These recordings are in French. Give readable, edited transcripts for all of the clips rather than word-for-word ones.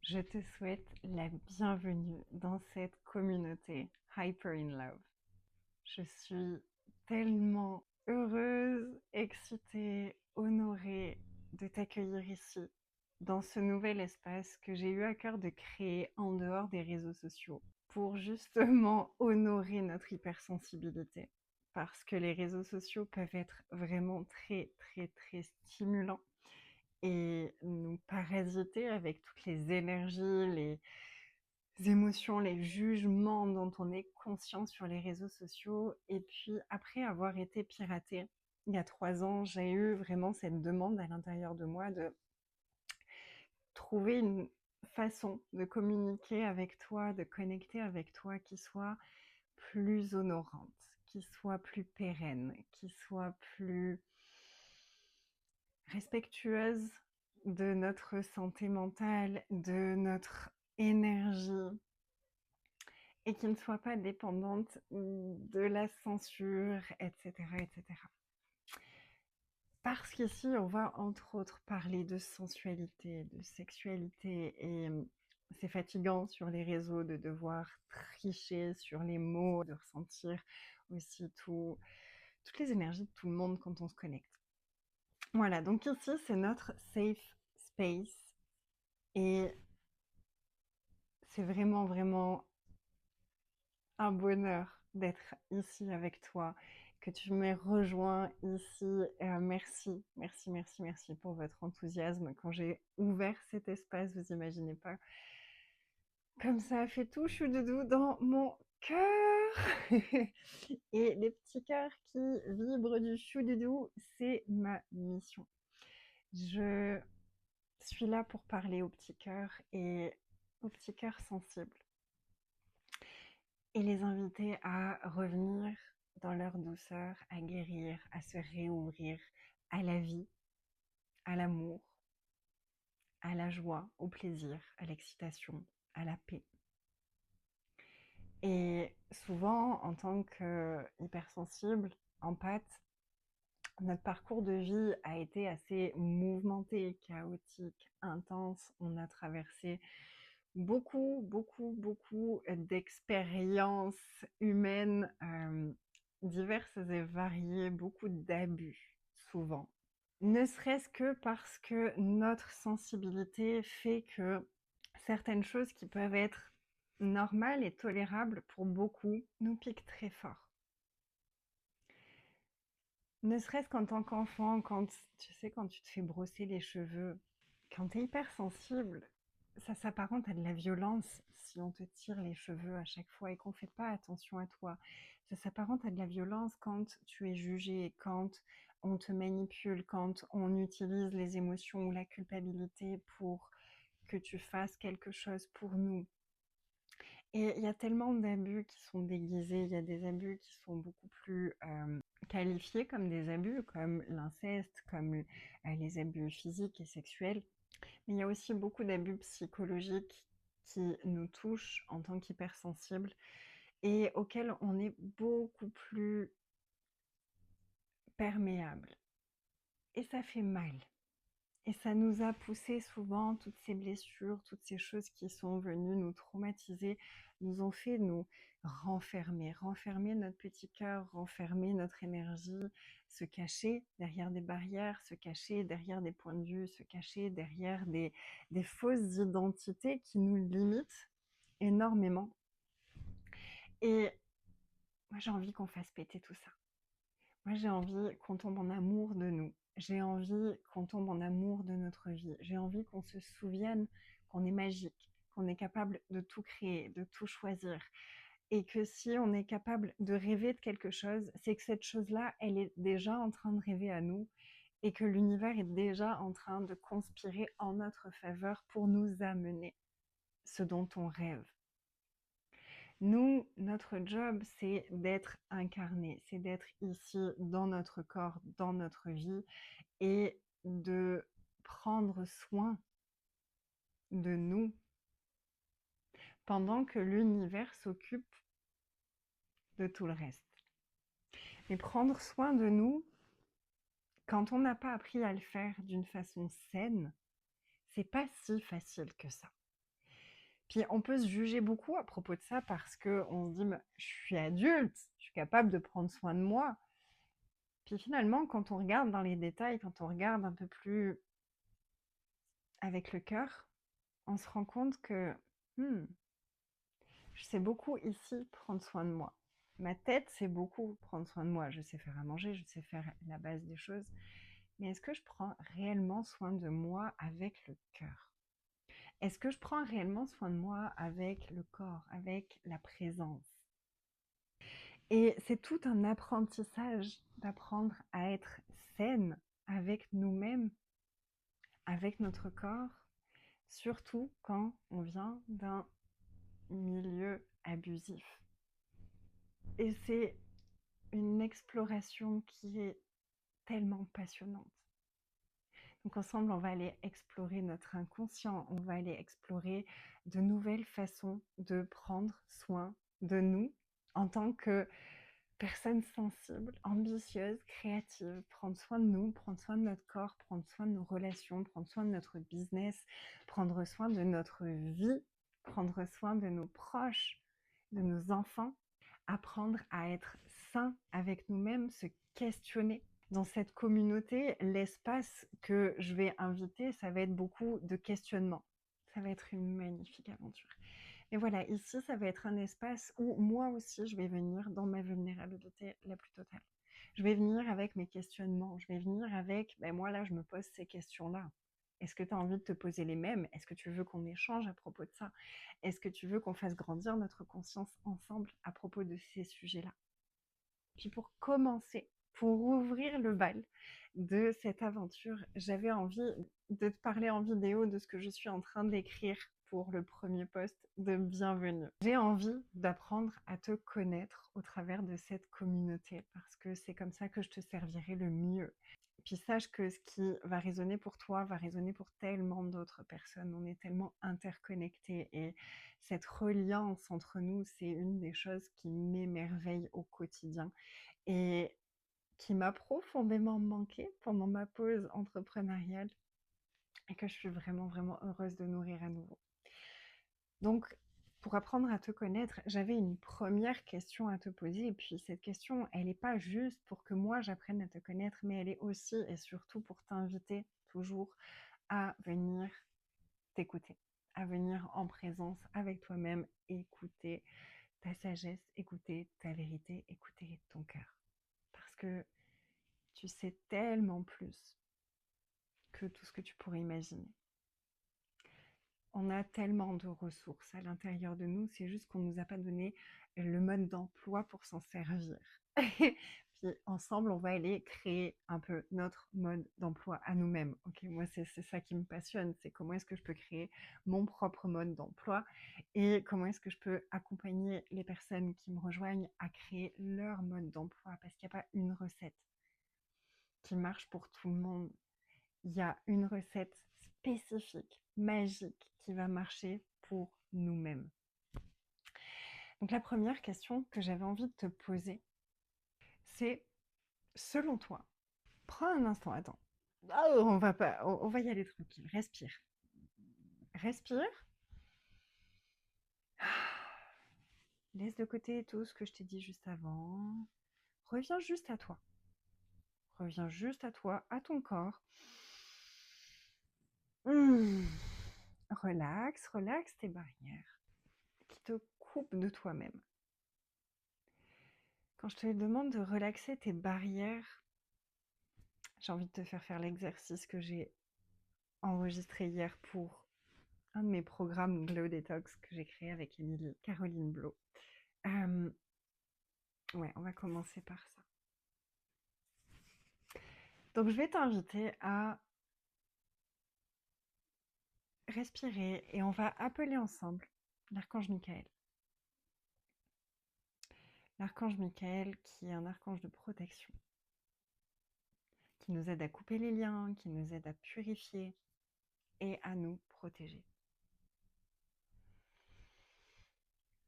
Je te souhaite la bienvenue dans cette communauté Hyper in Love. Je suis tellement heureuse, excitée, honorée de t'accueillir ici, dans ce nouvel espace que j'ai eu à cœur de créer en dehors des réseaux sociaux, pour justement honorer notre hypersensibilité. Parce que les réseaux sociaux peuvent être vraiment très, très, très stimulants et nous parasiter avec toutes les énergies, les émotions, les jugements dont on est conscient sur les réseaux sociaux. Et puis, après avoir été piratée, il y a 3 ans, j'ai eu vraiment cette demande à l'intérieur de moi de trouver une façon de communiquer avec toi, de connecter avec toi qui soit plus honorante, qui soit plus pérenne, qui soit plus respectueuse de notre santé mentale, de notre énergie, et qui ne soit pas dépendante de la censure, etc., etc. Parce qu'ici, on va entre autres parler de sensualité, de sexualité, et c'est fatigant sur les réseaux de devoir tricher sur les mots, de ressentir aussi toutes les énergies de tout le monde quand on se connecte. Voilà, donc ici, c'est notre safe space, et c'est vraiment, vraiment un bonheur d'être ici avec toi, que tu m'aies rejoint ici. Merci, merci, merci, merci pour votre enthousiasme. Quand j'ai ouvert cet espace, vous imaginez pas comme ça a fait tout choudoudou dans mon cœur. Et les petits cœurs qui vibrent du choudoudou, c'est ma mission. Je suis là pour parler aux petits cœurs et aux petits cœurs sensibles, et les inviter à revenir dans leur douceur, à guérir, à se réouvrir à la vie, à l'amour, à la joie, au plaisir, à l'excitation, à la paix. Et souvent, en tant qu'hypersensible, empathe, notre parcours de vie a été assez mouvementé, chaotique, intense. On a traversé beaucoup, beaucoup, beaucoup d'expériences humaines diverses et variées, beaucoup d'abus, souvent. Ne serait-ce que parce que notre sensibilité fait que certaines choses qui peuvent être normales et tolérables pour beaucoup nous piquent très fort. Ne serait-ce qu'en tant qu'enfant, quand tu te fais brosser les cheveux, quand tu es hypersensible, ça s'apparente à de la violence si on te tire les cheveux à chaque fois et qu'on ne fait pas attention à toi. Ça s'apparente à de la violence quand tu es jugé, quand on te manipule, quand on utilise les émotions ou la culpabilité pour que tu fasses quelque chose pour nous. Et il y a tellement d'abus qui sont déguisés, il y a des abus qui sont beaucoup plus qualifiés comme des abus, comme l'inceste, comme les abus physiques et sexuels. Mais il y a aussi beaucoup d'abus psychologiques qui nous touchent en tant qu'hypersensibles et auxquels on est beaucoup plus perméable. Et ça fait mal. Et ça nous a poussé souvent, toutes ces blessures, toutes ces choses qui sont venues nous traumatiser, nous ont fait nous renfermer notre petit cœur, renfermer notre énergie, se cacher derrière des barrières, se cacher derrière des points de vue, se cacher derrière des fausses identités qui nous limitent énormément. Et moi, j'ai envie qu'on fasse péter tout ça. Moi, j'ai envie qu'on tombe en amour de nous. J'ai envie qu'on tombe en amour de notre vie. J'ai envie qu'on se souvienne qu'on est magique, qu'on est capable de tout créer, de tout choisir. Et que si on est capable de rêver de quelque chose, c'est que cette chose-là, elle est déjà en train de rêver à nous et que l'univers est déjà en train de conspirer en notre faveur pour nous amener ce dont on rêve. Nous, notre job, c'est d'être incarné, c'est d'être ici dans notre corps, dans notre vie et de prendre soin de nous pendant que l'univers s'occupe de tout le reste. Mais prendre soin de nous, quand on n'a pas appris à le faire d'une façon saine, c'est pas si facile que ça. Puis on peut se juger beaucoup à propos de ça parce qu'on se dit, mais je suis adulte, je suis capable de prendre soin de moi. Puis finalement, quand on regarde dans les détails, quand on regarde un peu plus avec le cœur, on se rend compte que hmm, je sais beaucoup ici prendre soin de moi. Ma tête sait beaucoup prendre soin de moi. Je sais faire à manger, je sais faire la base des choses. Mais est-ce que je prends réellement soin de moi avec le cœur? Est-ce que je prends réellement soin de moi avec le corps, avec la présence? Et c'est tout un apprentissage d'apprendre à être saine avec nous-mêmes, avec notre corps, surtout quand on vient d'un milieu abusif. Et c'est une exploration qui est tellement passionnante. Donc ensemble, on va aller explorer notre inconscient, on va aller explorer de nouvelles façons de prendre soin de nous en tant que personnes sensibles, ambitieuses, créatives, prendre soin de nous, prendre soin de notre corps, prendre soin de nos relations, prendre soin de notre business, prendre soin de notre vie, prendre soin de nos proches, de nos enfants, apprendre à être sain avec nous-mêmes, se questionner. Dans cette communauté, l'espace que je vais inviter, ça va être beaucoup de questionnement. Ça va être une magnifique aventure. Et voilà, ici, ça va être un espace où moi aussi, je vais venir dans ma vulnérabilité la plus totale. Je vais venir avec mes questionnements. Je vais venir avec, ben moi là, je me pose ces questions-là. Est-ce que tu as envie de te poser les mêmes? Est-ce que tu veux qu'on échange à propos de ça? Est-ce que tu veux qu'on fasse grandir notre conscience ensemble à propos de ces sujets-là? Puis pour commencer, pour ouvrir le bal de cette aventure, j'avais envie de te parler en vidéo de ce que je suis en train d'écrire pour le premier post de Bienvenue. J'ai envie d'apprendre à te connaître au travers de cette communauté parce que c'est comme ça que je te servirai le mieux. Puis sache que ce qui va résonner pour toi va résonner pour tellement d'autres personnes. On est tellement interconnectés et cette reliance entre nous, c'est une des choses qui m'émerveille au quotidien et qui m'a profondément manqué pendant ma pause entrepreneuriale et que je suis vraiment, vraiment heureuse de nourrir à nouveau. Donc, pour apprendre à te connaître, j'avais une première question à te poser. Et puis, cette question, elle n'est pas juste pour que moi, j'apprenne à te connaître, mais elle est aussi et surtout pour t'inviter toujours à venir t'écouter, à venir en présence avec toi-même, écouter ta sagesse, écouter ta vérité, écouter ton cœur. Parce que tu sais tellement plus que tout ce que tu pourrais imaginer. On a tellement de ressources à l'intérieur de nous, c'est juste qu'on ne nous a pas donné le mode d'emploi pour s'en servir. Puis ensemble, on va aller créer un peu notre mode d'emploi à nous-mêmes. Ok, moi, c'est ça qui me passionne, c'est comment est-ce que je peux créer mon propre mode d'emploi et comment est-ce que je peux accompagner les personnes qui me rejoignent à créer leur mode d'emploi, parce qu'il n'y a pas une recette qui marche pour tout le monde. Il y a une recette spécifique, magique, qui va marcher pour nous-mêmes. Donc la première question que j'avais envie de te poser, c'est, selon toi, prends un instant, attends. Oh, on va y aller tranquille. Respire. Respire. Laisse de côté tout ce que je t'ai dit juste avant. Reviens juste à toi. Reviens juste à toi, à ton corps. Relaxe, relaxe tes barrières qui te coupent de toi-même. Quand je te demande de relaxer tes barrières, j'ai envie de te faire l'exercice que j'ai enregistré hier pour un de mes programmes Glow Detox que j'ai créé avec Émilie, Caroline Blo. Ouais, on va commencer par ça. Donc je vais t'inviter à respirer et on va appeler ensemble l'archange Michael. L'archange Michael qui est un archange de protection, qui nous aide à couper les liens, qui nous aide à purifier et à nous protéger.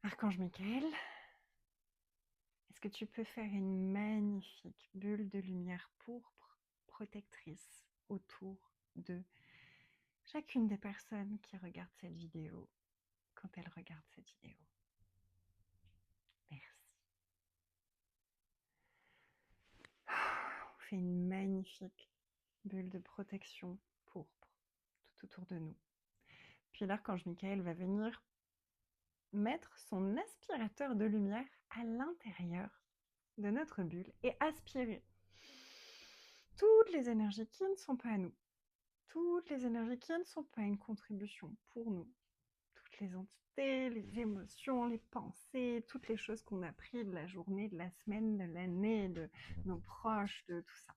Archange Michael, est-ce que tu peux faire une magnifique bulle de lumière pourpre protectrice autour de chacune des personnes qui regardent cette vidéo quand elle regarde cette vidéo. Merci. On fait une magnifique bulle de protection pourpre tout autour de nous. Puis l'archange Michael va venir mettre son aspirateur de lumière à l'intérieur de notre bulle et aspirer toutes les énergies qui ne sont pas à nous, toutes les énergies qui ne sont pas une contribution pour nous, toutes les entités, les émotions, les pensées, toutes les choses qu'on a prises de la journée, de la semaine, de l'année, de nos proches, de tout ça.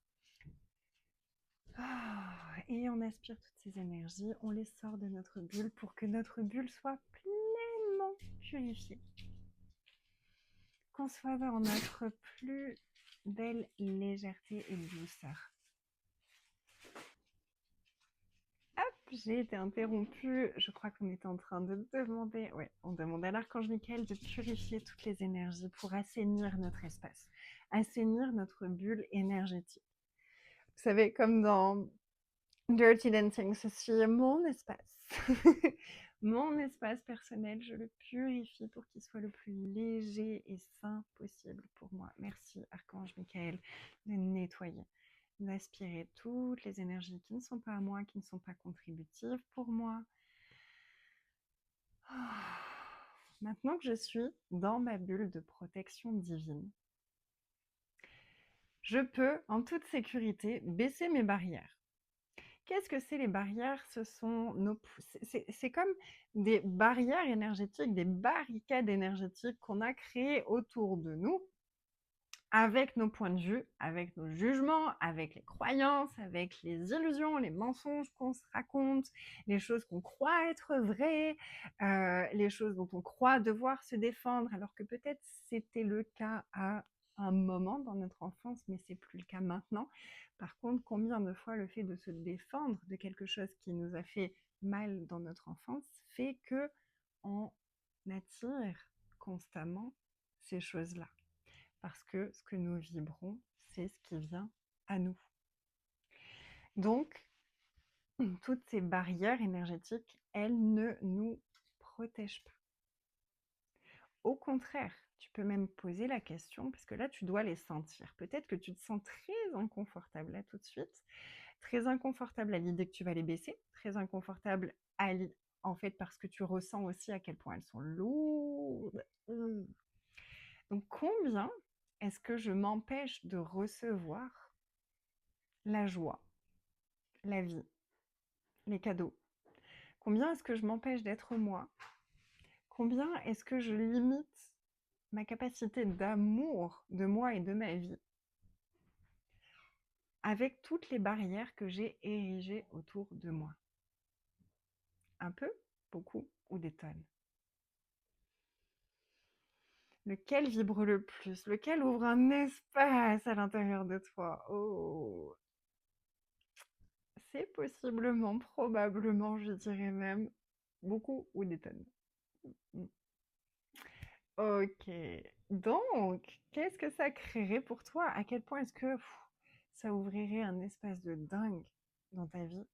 Et on aspire toutes ces énergies, on les sort de notre bulle pour que notre bulle soit pleinement purifiée. Qu'on soit dans notre plus belle légèreté et douceur. Hop, j'ai été interrompue. Je crois qu'on était en train de demander, on demandait à l'archange Michael de purifier toutes les énergies pour assainir notre espace, assainir notre bulle énergétique. Vous savez, comme dans Dirty Dancing, ceci est mon espace. Mon espace personnel, je le purifie pour qu'il soit le plus léger et sain possible pour moi. Merci, archange Michael, de nettoyer, d'aspirer toutes les énergies qui ne sont pas à moi, qui ne sont pas contributives pour moi. Maintenant que je suis dans ma bulle de protection divine, je peux, en toute sécurité, baisser mes barrières. Qu'est-ce que c'est les barrières? Ce sont c'est comme des barrières énergétiques, des barricades énergétiques qu'on a créées autour de nous, avec nos points de vue, avec nos jugements, avec les croyances, avec les illusions, les mensonges qu'on se raconte, les choses qu'on croit être vraies, les choses dont on croit devoir se défendre, alors que peut-être c'était le cas à un moment dans notre enfance, mais c'est plus le cas maintenant. Par contre, combien de fois le fait de se défendre de quelque chose qui nous a fait mal dans notre enfance fait que on attire constamment ces choses-là. Parce que ce que nous vibrons, c'est ce qui vient à nous. Donc, toutes ces barrières énergétiques, elles ne nous protègent pas. Au contraire, tu peux même poser la question, parce que là, tu dois les sentir. Peut-être que tu te sens très inconfortable là tout de suite, très inconfortable à l'idée que tu vas les baisser, très inconfortable en fait parce que tu ressens aussi à quel point elles sont lourdes. Donc combien est-ce que je m'empêche de recevoir la joie, la vie, les cadeaux? Combien est-ce que je m'empêche d'être moi? Combien est-ce que je limite ma capacité d'amour de moi et de ma vie avec toutes les barrières que j'ai érigées autour de moi? Un peu, beaucoup ou des tonnes? Lequel vibre le plus? Lequel ouvre un espace à l'intérieur de toi? Oh, c'est possiblement, probablement, je dirais même, beaucoup ou des tonnes. Ok. Donc, qu'est-ce que ça créerait pour toi? À quel point est-ce que ça ouvrirait un espace de dingue dans ta vie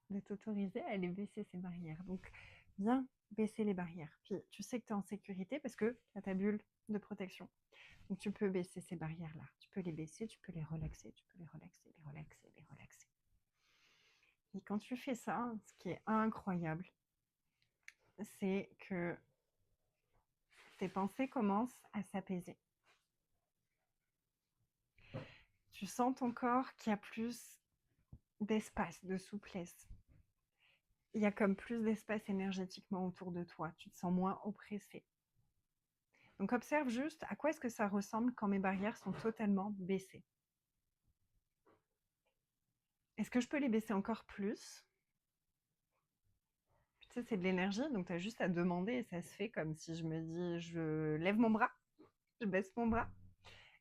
de t'autoriser à aller baisser ces barrières? Donc, viens baisser les barrières. Puis, tu sais que tu es en sécurité parce que tu as ta bulle de protection. Donc, tu peux baisser ces barrières-là. Tu peux les baisser, tu peux les relaxer, tu peux les relaxer, les relaxer, les relaxer. Et quand tu fais ça, ce qui est incroyable, c'est que tes pensées commencent à s'apaiser. Tu sens ton corps qui a plus d'espace, de souplesse. Il y a comme plus d'espace énergétiquement autour de toi. Tu te sens moins oppressé. Donc observe juste à quoi est-ce que ça ressemble quand mes barrières sont totalement baissées. Est-ce que je peux les baisser encore plus? Tu sais, c'est de l'énergie, donc tu as juste à demander et ça se fait comme si je me dis, je lève mon bras, je baisse mon bras.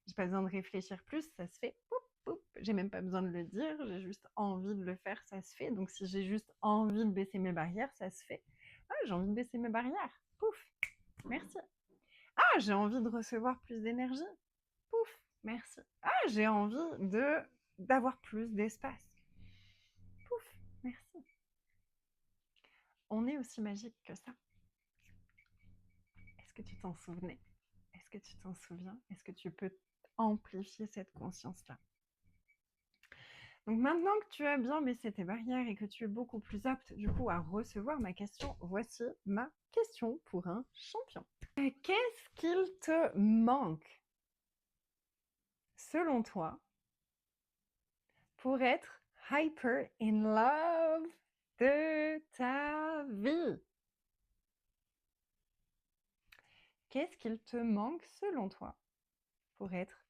J'ai pas besoin de réfléchir plus, ça se fait. Poup, poup. J'ai même pas besoin de le dire, j'ai juste envie de le faire, ça se fait. Donc si j'ai juste envie de baisser mes barrières, ça se fait. Ah, j'ai envie de baisser mes barrières. Pouf, merci. Ah, j'ai envie de recevoir plus d'énergie. Pouf, merci. Ah, j'ai envie d'avoir plus d'espace. Pouf, merci. On est aussi magique que ça. que tu t'en souvenais? Est-ce que tu t'en souviens? Est-ce que tu peux amplifier cette conscience-là? Donc maintenant que tu as bien baissé tes barrières et que tu es beaucoup plus apte du coup à recevoir ma question, voici ma question pour un champion. Qu'est-ce qu'il te manque, selon toi, pour être hyper in love de ta vie? Qu'est-ce qu'il te manque, selon toi, pour être,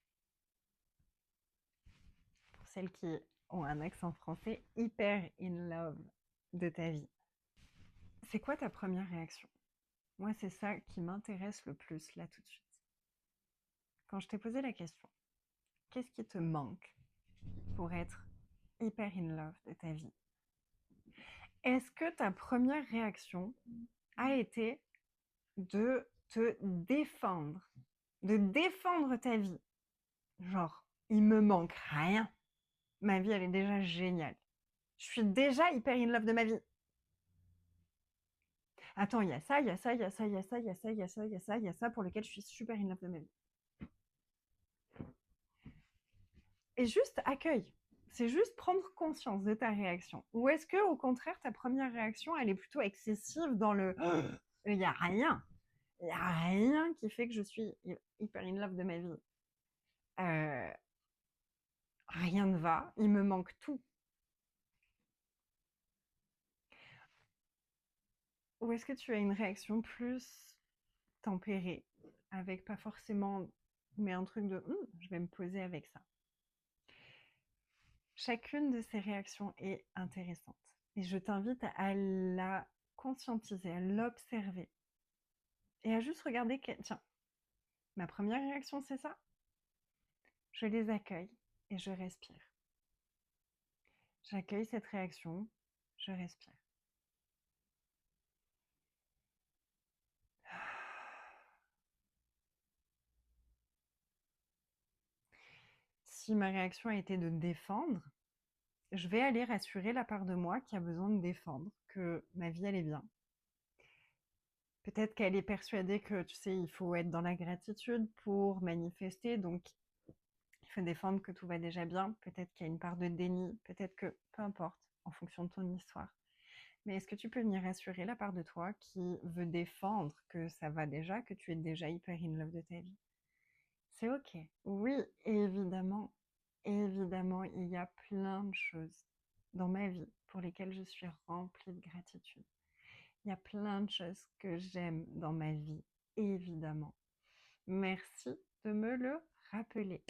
pour celles qui ont un accent français, hyper in love de ta vie? C'est quoi ta première réaction? Moi, c'est ça qui m'intéresse le plus, là, tout de suite. Quand je t'ai posé la question, qu'est-ce qui te manque pour être hyper in love de ta vie? Est-ce que ta première réaction a été de te défendre, de défendre ta vie? Genre, il me manque rien. Ma vie, elle est déjà géniale. Je suis déjà hyper in love de ma vie. Attends, il y a ça, il y a ça, il y a ça, il y a ça, il y a ça, il y a ça, il y a ça, il y a ça pour lequel je suis super in love de ma vie. Et juste accueille. C'est juste prendre conscience de ta réaction. Ou est-ce que, au contraire, ta première réaction, elle est plutôt excessive dans le il n'y a rien. Il n'y a rien qui fait que je suis hyper in love de ma vie. Rien ne va, il me manque tout. Ou est-ce que tu as une réaction plus tempérée, avec pas forcément, mais un truc de je vais me poser avec ça. Chacune de ces réactions est intéressante. Et je t'invite à la conscientiser, à l'observer. Et à juste regarder que, tiens, ma première réaction, c'est ça. Je les accueille et je respire. J'accueille cette réaction, je respire. Si ma réaction a été de défendre, je vais aller rassurer la part de moi qui a besoin de défendre, que ma vie, elle est bien. Peut-être qu'elle est persuadée que, tu sais, il faut être dans la gratitude pour manifester, donc il faut défendre que tout va déjà bien. Peut-être qu'il y a une part de déni, peut-être que, peu importe, en fonction de ton histoire. Mais est-ce que tu peux venir rassurer la part de toi qui veut défendre que ça va déjà, que tu es déjà hyper in love de ta vie? C'est ok. Oui, évidemment, évidemment, il y a plein de choses dans ma vie pour lesquelles je suis remplie de gratitude. Il y a plein de choses que j'aime dans ma vie, évidemment. Merci de me le rappeler.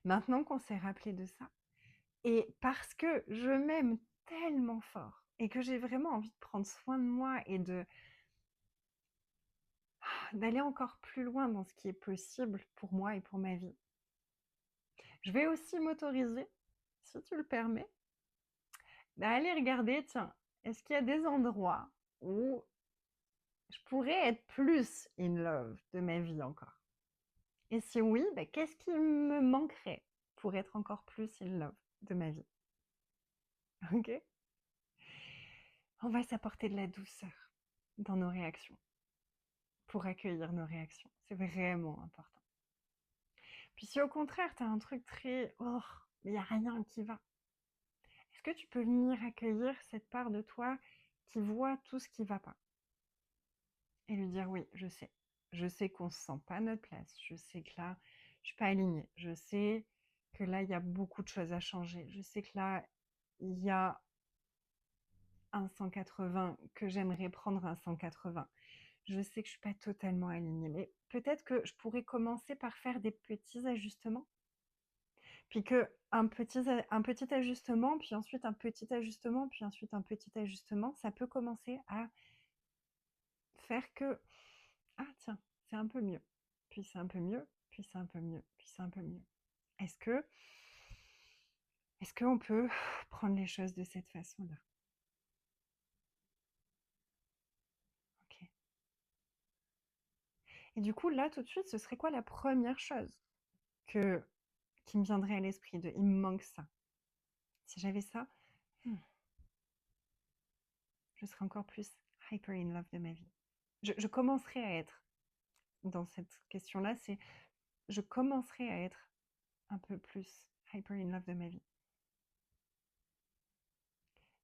Maintenant qu'on s'est rappelé de ça, et parce que je m'aime tellement fort et que j'ai vraiment envie de prendre soin de moi et d'aller encore plus loin dans ce qui est possible pour moi et pour ma vie, je vais aussi m'autoriser, si tu le permets, d'aller regarder, tiens, est-ce qu'il y a des endroits où je pourrais être plus in love de ma vie encore? Et si oui, qu'est-ce qui me manquerait pour être encore plus in love de ma vie? Ok? On va s'apporter de la douceur dans nos réactions pour accueillir nos réactions. C'est vraiment important. Puis si au contraire, tu as un truc très oh, il n'y a rien qui va, est-ce que tu peux venir accueillir cette part de toi qui voit tout ce qui ne va pas et lui dire oui, je sais qu'on ne se sent pas à notre place, je sais que là, je ne suis pas alignée, je sais que là, il y a beaucoup de choses à changer, je sais que là, il y a un 180 que j'aimerais prendre un 180. Je sais que je ne suis pas totalement alignée, mais peut-être que je pourrais commencer par faire des petits ajustements. Puis que un petit ajustement, puis ensuite un petit ajustement, puis ensuite un petit ajustement, ça peut commencer à faire que, ah tiens, c'est un peu mieux, puis c'est un peu mieux, puis c'est un peu mieux, puis c'est un peu mieux. Est-ce que, est-ce qu'on peut prendre les choses de cette façon-là? Ok. Et du coup, là, tout de suite, ce serait quoi la première chose qui me viendrait à l'esprit de il me manque ça? Si j'avais ça, je serai encore plus hyper in love de ma vie. Je commencerai à être, dans cette question-là, c'est je commencerai à être un peu plus hyper in love de ma vie.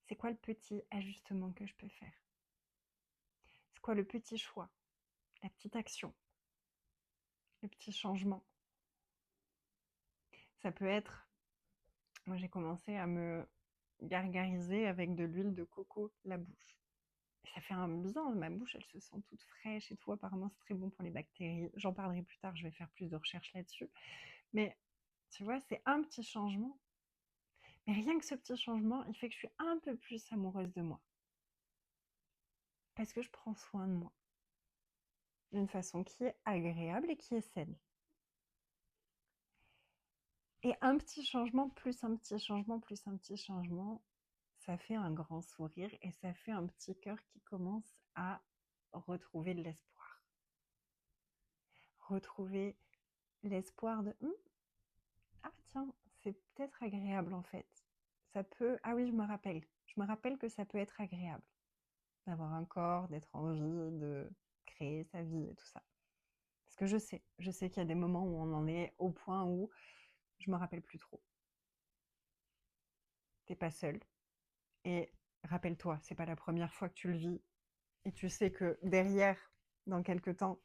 C'est quoi le petit ajustement que je peux faire? C'est quoi le petit choix, la petite action, le petit changement? Ça peut être, moi j'ai commencé à me gargariser avec de l'huile de coco la bouche. Et ça fait un bien, ma bouche elle se sent toute fraîche et tout, apparemment c'est très bon pour les bactéries. J'en parlerai plus tard, je vais faire plus de recherches là-dessus. Mais tu vois, c'est un petit changement. Mais rien que ce petit changement, il fait que je suis un peu plus amoureuse de moi. Parce que je prends soin de moi. D'une façon qui est agréable et qui est saine. Et un petit changement, plus un petit changement, plus un petit changement, ça fait un grand sourire et ça fait un petit cœur qui commence à retrouver de l'espoir. Retrouver l'espoir de ah tiens, c'est peut-être agréable en fait. Ça peut, ah oui, je me rappelle que ça peut être agréable d'avoir un corps, d'être en vie, de créer sa vie et tout ça. Parce que je sais qu'il y a des moments où on en est au point où je me rappelle plus trop. T'es pas seul. Et rappelle-toi, c'est pas la première fois que tu le vis. Et tu sais que derrière, dans quelques temps,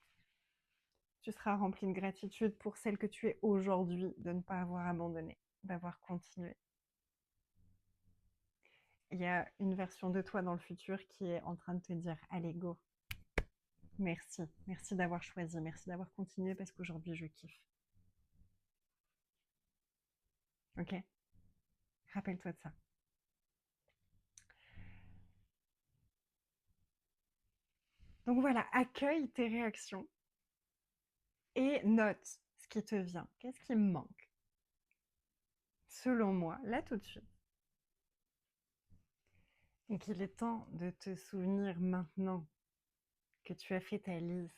tu seras rempli de gratitude pour celle que tu es aujourd'hui, de ne pas avoir abandonné, d'avoir continué. Il y a une version de toi dans le futur qui est en train de te dire allez, go. Merci, merci d'avoir choisi, merci d'avoir continué parce qu'aujourd'hui je kiffe. Ok? Rappelle-toi de ça. Donc voilà, accueille tes réactions et note ce qui te vient. Qu'est-ce qui me manque? Selon moi, là tout de suite. Donc il est temps de te souvenir maintenant que tu as fait ta liste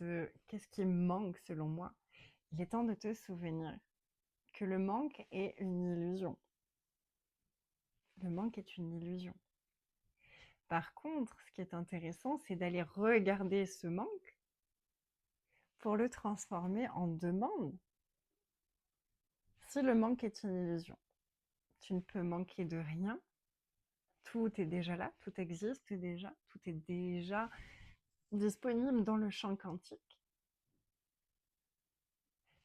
de qu'est-ce qui me manque selon moi. Il est temps de te souvenir que le manque est une illusion. Le manque est une illusion. Par contre, ce qui est intéressant, c'est d'aller regarder ce manque pour le transformer en demande. Si le manque est une illusion, tu ne peux manquer de rien. Tout est déjà là, tout existe déjà, tout est déjà disponible dans le champ quantique.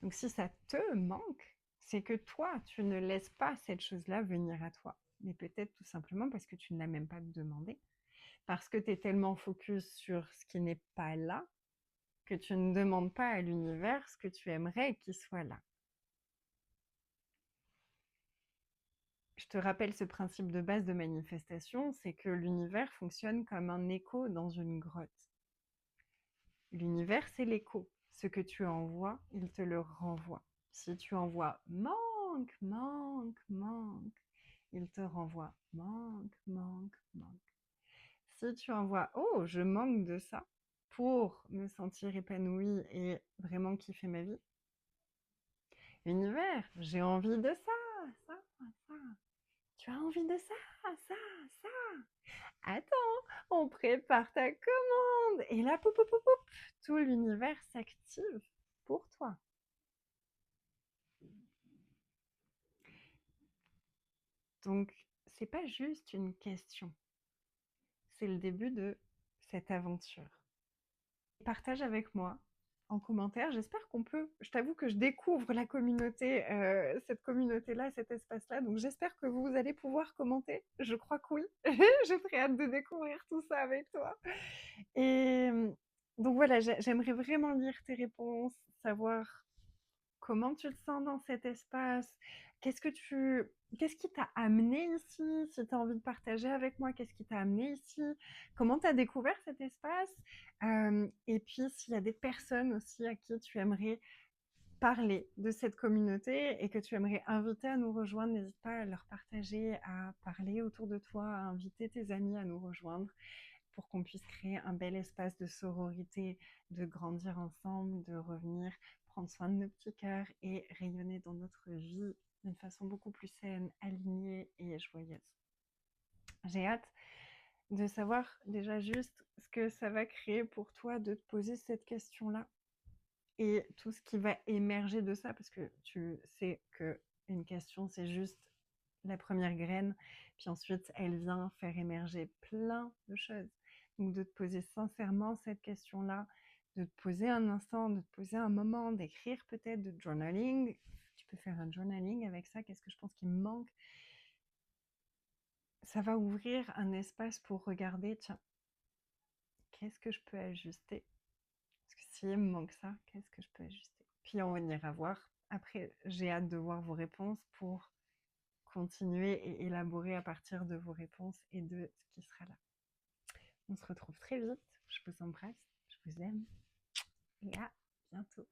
Donc si ça te manque, c'est que toi, tu ne laisses pas cette chose-là venir à toi. Mais peut-être tout simplement parce que tu ne l'as même pas demandé. Parce que tu es tellement focus sur ce qui n'est pas là que tu ne demandes pas à l'univers ce que tu aimerais qu'il soit là. Je te rappelle ce principe de base de manifestation, c'est que l'univers fonctionne comme un écho dans une grotte. L'univers, c'est l'écho. Ce que tu envoies, il te le renvoie. Si tu envoies manque, manque, manque, il te renvoie manque, manque, manque. Si tu envoies oh, je manque de ça pour me sentir épanouie et vraiment kiffer ma vie, l'univers, j'ai envie de ça, ça, ça. Tu as envie de ça, ça, ça. Attends, on prépare ta commande. Et là, poup, poup, poup, poup, tout l'univers s'active pour toi. Donc, c'est pas juste une question. C'est le début de cette aventure. Partage avec moi en commentaire. J'espère qu'on peut. Je t'avoue que je découvre la communauté, cette communauté-là, cet espace-là. Donc j'espère que vous allez pouvoir commenter. Je crois que oui. J'ai très hâte de découvrir tout ça avec toi. Et donc voilà, j'aimerais vraiment lire tes réponses, savoir comment tu te sens dans cet espace. Qu'est-ce qui t'a amené ici? Si tu as envie de partager avec moi, qu'est-ce qui t'a amené ici? Comment tu as découvert cet espace? Et puis, s'il y a des personnes aussi à qui tu aimerais parler de cette communauté et que tu aimerais inviter à nous rejoindre, n'hésite pas à leur partager, à parler autour de toi, à inviter tes amis à nous rejoindre pour qu'on puisse créer un bel espace de sororité, de grandir ensemble, de revenir prendre soin de nos petits cœurs et rayonner dans notre vie d'une façon beaucoup plus saine, alignée et joyeuse. J'ai hâte de savoir déjà juste ce que ça va créer pour toi de te poser cette question-là et tout ce qui va émerger de ça, parce que tu sais que une question, c'est juste la première graine, puis ensuite, elle vient faire émerger plein de choses. Donc, de te poser sincèrement cette question-là, de te poser un instant, de te poser un moment, d'écrire peut-être, de journaling. Tu peux faire un journaling avec ça. Qu'est-ce que je pense qui me manque? Ça va ouvrir un espace pour regarder, tiens, qu'est-ce que je peux ajuster? Parce que s'il me manque ça, qu'est-ce que je peux ajuster? Puis on ira voir. Après, j'ai hâte de voir vos réponses pour continuer et élaborer à partir de vos réponses et de ce qui sera là. On se retrouve très vite. Je vous embrasse, je vous aime et à bientôt.